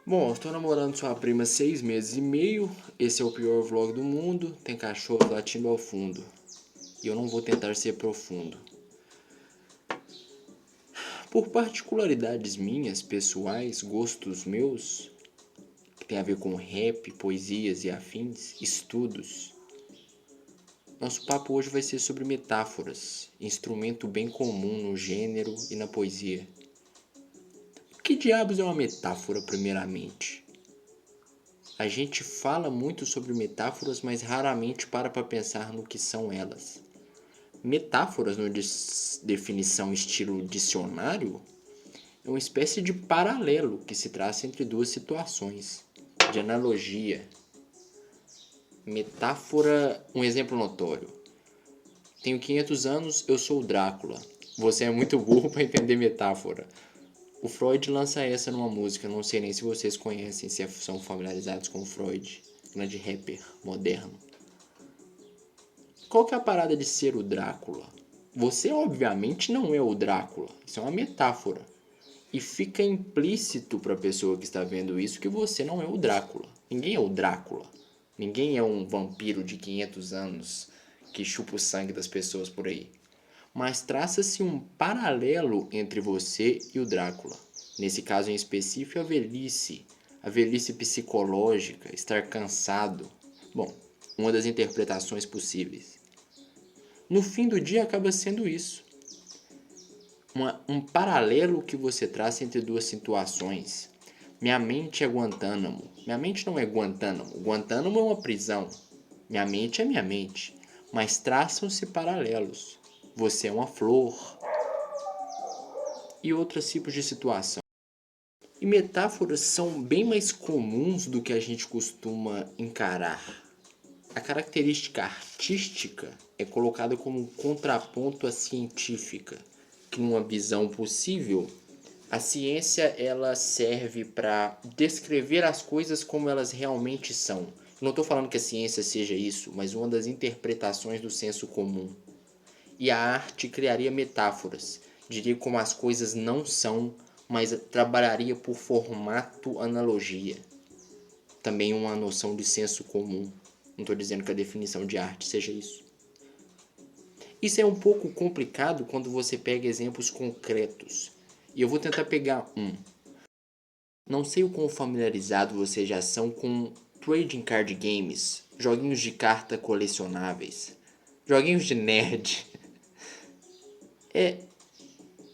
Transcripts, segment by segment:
Bom, estou namorando sua prima há 6 meses e meio. Esse é o pior vlog do mundo. Tem cachorro latindo ao fundo. E eu não vou tentar ser profundo. Por particularidades minhas, pessoais, gostos meus, que tem a ver com rap, poesias e afins, estudos, nosso papo hoje vai ser sobre metáforas, instrumento bem comum no gênero e na poesia. O que diabos é uma metáfora, primeiramente? A gente fala muito sobre metáforas, mas raramente para pensar no que são elas. Metáforas, no definição estilo dicionário, é uma espécie de paralelo que se traça entre duas situações, de analogia. Metáfora, um exemplo notório. Tenho 500 anos, eu sou o Drácula. Você é muito burro para entender metáfora. O Freud lança essa numa música, não sei nem se vocês conhecem, se são familiarizados com o Freud, grande rapper moderno. Qual que é a parada de ser o Drácula? Você obviamente não é o Drácula, isso é uma metáfora. E fica implícito para a pessoa que está vendo isso que você não é o Drácula. Ninguém é o Drácula. Ninguém é um vampiro de 500 anos que chupa o sangue das pessoas por aí. Mas traça-se um paralelo entre você e o Drácula. Nesse caso em específico, a velhice psicológica, estar cansado. Bom, uma das interpretações possíveis. No fim do dia acaba sendo isso. Um paralelo que você traça entre duas situações. Minha mente é Guantánamo. Minha mente não é Guantánamo. Guantánamo é uma prisão. Minha mente é minha mente. Mas traçam-se paralelos. Você é uma flor. E outros tipos de situação. E metáforas são bem mais comuns do que a gente costuma encarar. A característica artística é colocada como um contraponto à científica, que numa visão possível, a ciência ela serve para descrever as coisas como elas realmente são. Não estou falando que a ciência seja isso, mas uma das interpretações do senso comum. E a arte criaria metáforas, diria como as coisas não são, mas trabalharia por formato analogia. Também uma noção de senso comum. Não estou dizendo que a definição de arte seja isso. Isso é um pouco complicado quando você pega exemplos concretos. E eu vou tentar pegar um. Não sei o quão familiarizado vocês já são com trading card games, joguinhos de carta colecionáveis, joguinhos de nerd.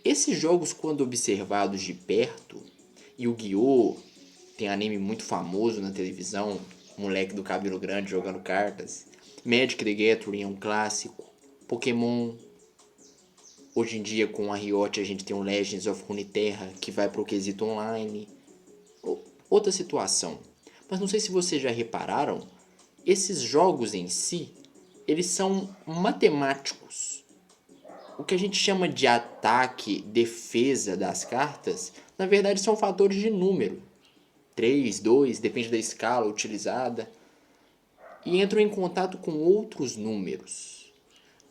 Esses jogos, quando observados de perto, Yu-Gi-Oh! Tem anime muito famoso na televisão, moleque do cabelo grande jogando cartas. Magic the Gathering é um clássico. Pokémon. Hoje em dia com a Riot a gente tem o Legends of Runeterra que vai para o quesito online. Outra situação. Mas não sei se vocês já repararam, esses jogos em si, eles são matemáticos. O que a gente chama de ataque, defesa das cartas, na verdade são fatores de número. 3, 2, depende da escala utilizada. E entram em contato com outros números.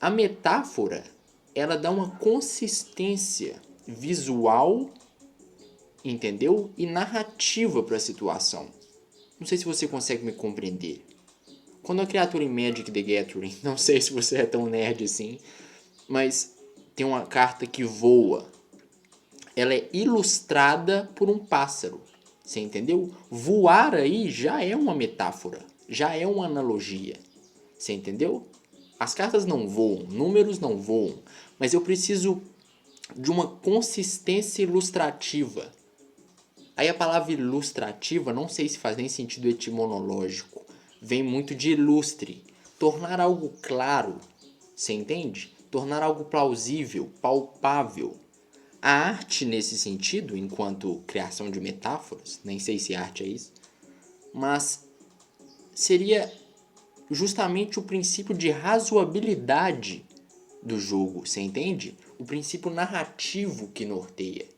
A metáfora, ela dá uma consistência visual, entendeu? E narrativa para a situação. Não sei se você consegue me compreender. Quando a criatura em Magic the Gathering, não sei se você é tão nerd assim, mas tem uma carta que voa. Ela é ilustrada por um pássaro. Você entendeu? Voar aí já é uma metáfora, já é uma analogia. Você entendeu? As cartas não voam, números não voam, mas eu preciso de uma consistência ilustrativa. Aí a palavra ilustrativa, não sei se faz nem sentido etimológico, vem muito de ilustre, tornar algo claro, você entende? Tornar algo plausível, palpável. A arte nesse sentido, enquanto criação de metáforas, nem sei se arte é isso, mas seria justamente o princípio de razoabilidade do jogo, você entende? O princípio narrativo que norteia.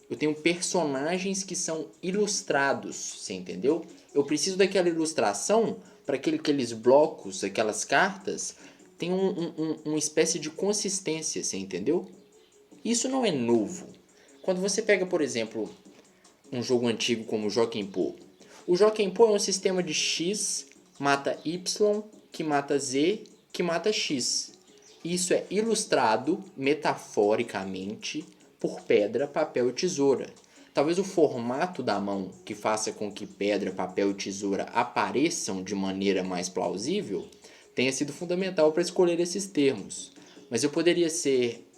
Eu tenho personagens que são ilustrados, você entendeu? Eu preciso daquela ilustração para que aqueles blocos, aquelas cartas, tenham uma espécie de consistência, você entendeu? Isso não é novo. Quando você pega, por exemplo, um jogo antigo como o Jokenpô. O Jokenpô é um sistema de X mata Y, que mata Z, que mata X. Isso é ilustrado metaforicamente por pedra, papel e tesoura. Talvez o formato da mão que faça com que pedra, papel e tesoura apareçam de maneira mais plausível tenha sido fundamental para escolher esses termos. Mas eu poderia ser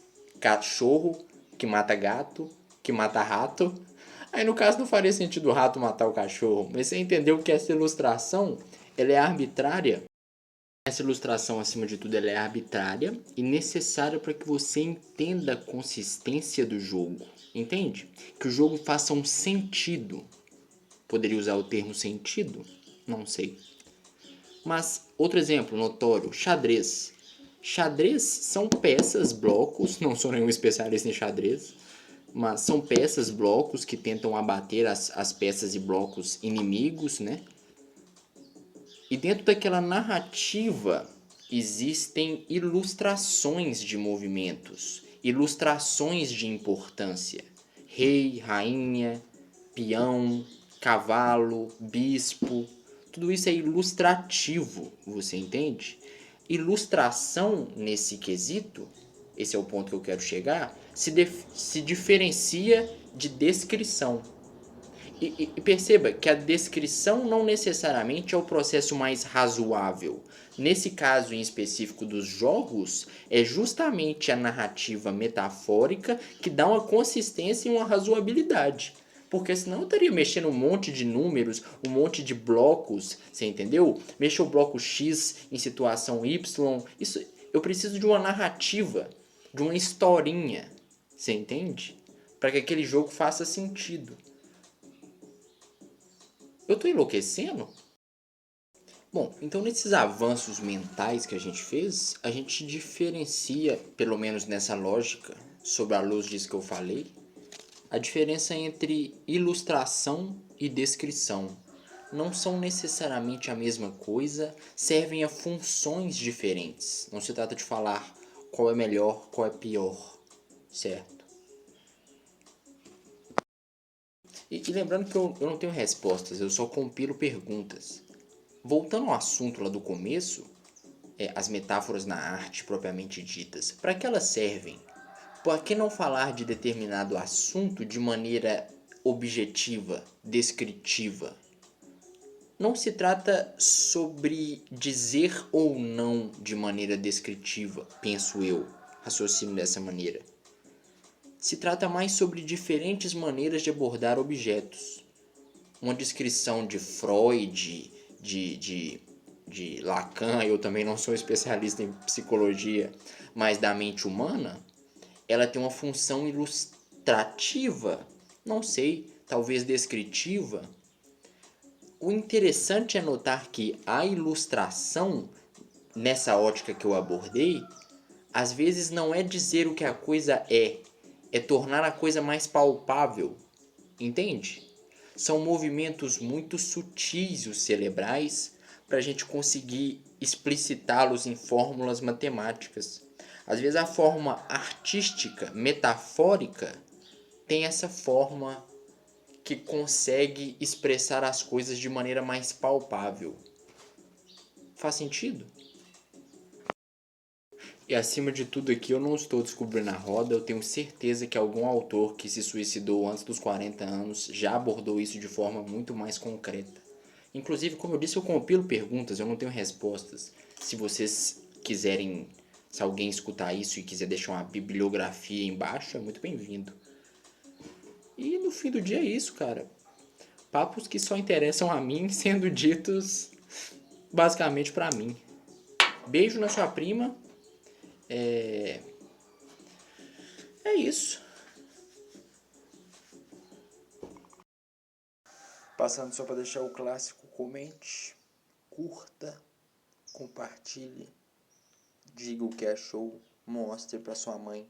cachorro que mata gato, que mata rato. Aí no caso não faria sentido o rato matar o cachorro, mas você entendeu que essa ilustração ela é arbitrária. Essa ilustração, acima de tudo, ela é arbitrária e necessária para que você entenda a consistência do jogo. Entende? Que o jogo faça um sentido. Poderia usar o termo sentido? Não sei. Mas, outro exemplo notório, xadrez. Xadrez são peças, blocos, não sou nenhum especialista em xadrez, mas são peças, blocos que tentam abater as peças e blocos inimigos, né? E dentro daquela narrativa existem ilustrações de movimentos, ilustrações de importância. Rei, rainha, peão, cavalo, bispo, tudo isso é ilustrativo, você entende? Ilustração nesse quesito, esse é o ponto que eu quero chegar, se diferencia de descrição. E perceba que a descrição não necessariamente é o processo mais razoável. Nesse caso em específico dos jogos, é justamente a narrativa metafórica que dá uma consistência e uma razoabilidade. Porque senão eu estaria mexendo um monte de números, um monte de blocos, você entendeu? Mexer o bloco X em situação Y. Isso, eu preciso de uma narrativa, de uma historinha, você entende? Para que aquele jogo faça sentido. Eu tô enlouquecendo? Bom, então nesses avanços mentais que a gente fez, a gente diferencia, pelo menos nessa lógica, sobre a luz disso que eu falei, a diferença entre ilustração e descrição. Não são necessariamente a mesma coisa, servem a funções diferentes. Não se trata de falar qual é melhor, qual é pior, certo? E lembrando que eu não tenho respostas, eu só compilo perguntas. Voltando ao assunto lá do começo, as metáforas na arte propriamente ditas, para que elas servem? Por que não falar de determinado assunto de maneira objetiva, descritiva? Não se trata sobre dizer ou não de maneira descritiva, penso eu, raciocínio dessa maneira. Se trata mais sobre diferentes maneiras de abordar objetos. Uma descrição de Freud, de Lacan, eu também não sou especialista em psicologia, mas da mente humana, ela tem uma função ilustrativa, não sei, talvez descritiva. O interessante é notar que a ilustração, nessa ótica que eu abordei, às vezes não é dizer o que a coisa é tornar a coisa mais palpável, entende? São movimentos muito sutis os cerebrais para a gente conseguir explicitá-los em fórmulas matemáticas. Às vezes a forma artística, metafórica, tem essa forma que consegue expressar as coisas de maneira mais palpável. Faz sentido? E acima de tudo aqui, eu não estou descobrindo a roda, eu tenho certeza que algum autor que se suicidou antes dos 40 anos já abordou isso de forma muito mais concreta. Inclusive, como eu disse, eu compilo perguntas, eu não tenho respostas. Se vocês quiserem, se alguém escutar isso e quiser deixar uma bibliografia embaixo, é muito bem-vindo. E no fim do dia é isso, cara. Papos que só interessam a mim, sendo ditos basicamente pra mim. Beijo na sua prima. É isso. Passando só para deixar o clássico, comente, curta, compartilhe, diga o que achou, mostre para sua mãe.